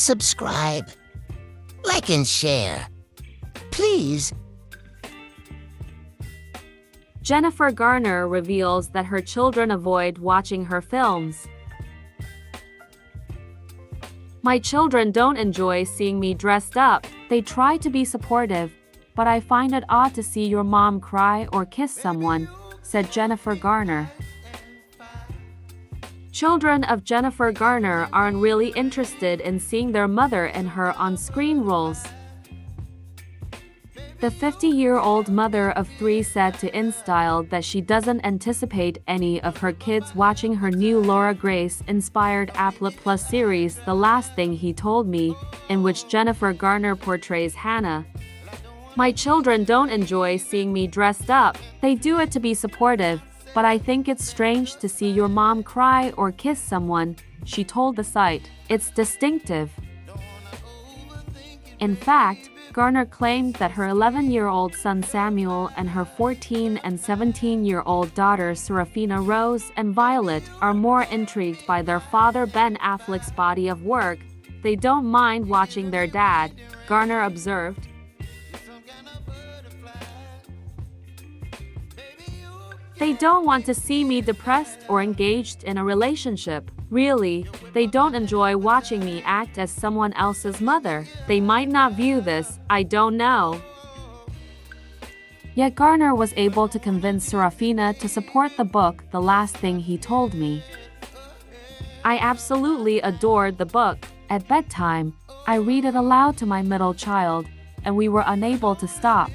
subscribe, like and share. Please. Jennifer Garner reveals that her children avoid watching her films. My children don't enjoy seeing me dressed up. They try to be supportive, but I find it odd to see your mom cry or kiss someone, said Jennifer Garner. Children of Jennifer Garner aren't really interested in seeing their mother in her on-screen roles. The 50-year-old mother of 3 said to InStyle that she doesn't anticipate any of her kids watching her new Laura Grace-inspired Apple Plus series The Last Thing He Told Me, in which Jennifer Garner portrays Hannah. My children don't enjoy seeing me dressed up. They do it to be supportive, but I think it's strange to see your mom cry or kiss someone, she told the site. It's distinctive. In fact, Garner claimed that her 11-year-old son Samuel and her 14 and 17-year-old daughters Serafina Rose and Violet are more intrigued by their father Ben Affleck's body of work. They don't mind watching their dad, Garner observed. They don't want to see me depressed or engaged in a relationship. Really, they don't enjoy watching me act as someone else's mother. They might not view this, I don't know. Yet Garner was able to convince Serafina to support the book The Last Thing He Told Me. I absolutely adored the book. At bedtime, I read it aloud to my middle child, and we were unable to stop.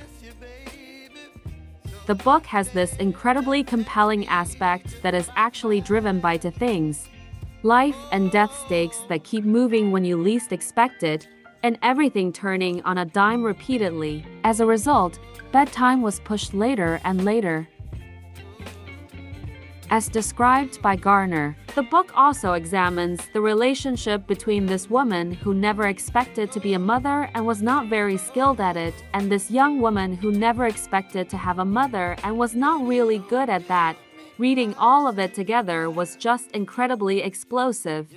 The book has this incredibly compelling aspect that is actually driven by 2 things: life and death stakes that keep moving when you least expect it, and everything turning on a dime repeatedly. As a result, bedtime was pushed later and later. As described by Garner, the book also examines the relationship between this woman who never expected to be a mother and was not very skilled at it, and this young woman who never expected to have a mother and was not really good at that. Reading all of it together was just incredibly explosive.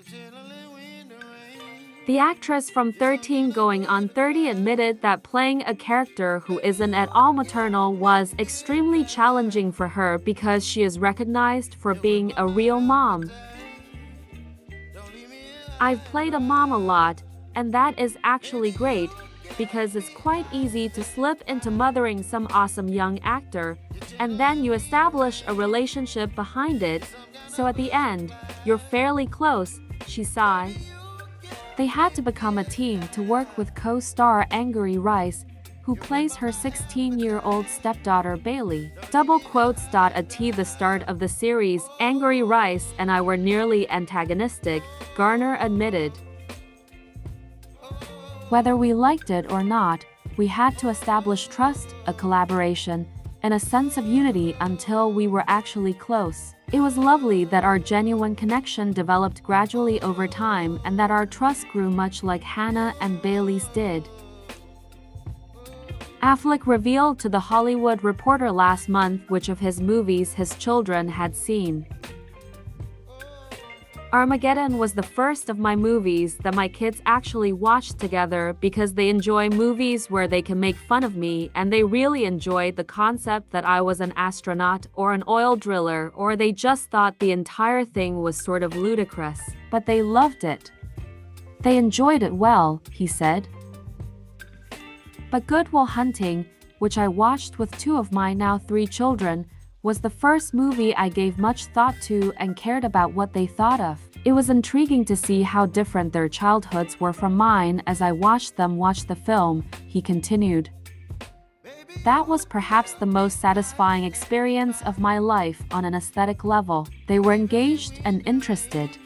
The actress from 13 Going on 30 admitted that playing a character who isn't at all maternal was extremely challenging for her because she is recognized for being a real mom. I've played a mom a lot, and that is actually great, because it's quite easy to slip into mothering some awesome young actor, and then you establish a relationship behind it, so at the end, you're fairly close, she sighed. They had to become a team to work with co-star Angourie Rice, who plays her 16-year-old stepdaughter Bailey. Double quotes. At the start of the series, Angourie Rice and I were nearly antagonistic, Garner admitted. Whether we liked it or not, we had to establish trust, a collaboration, and a sense of unity until we were actually close. It was lovely that our genuine connection developed gradually over time and that our trust grew much like Hannah and Bailey's did. Affleck revealed to The Hollywood Reporter last month which of his movies his children had seen. Armageddon was the first of my movies that my kids actually watched together because they enjoy movies where they can make fun of me, and they really enjoyed the concept that I was an astronaut or an oil driller, or they just thought the entire thing was sort of ludicrous. But they loved it. They enjoyed it well, he said. But Good Will Hunting, which I watched with 2 of my now 3 children, was the first movie I gave much thought to and cared about what they thought of. It was intriguing to see how different their childhoods were from mine as I watched them watch the film, he continued. That was perhaps the most satisfying experience of my life on an aesthetic level. They were engaged and interested.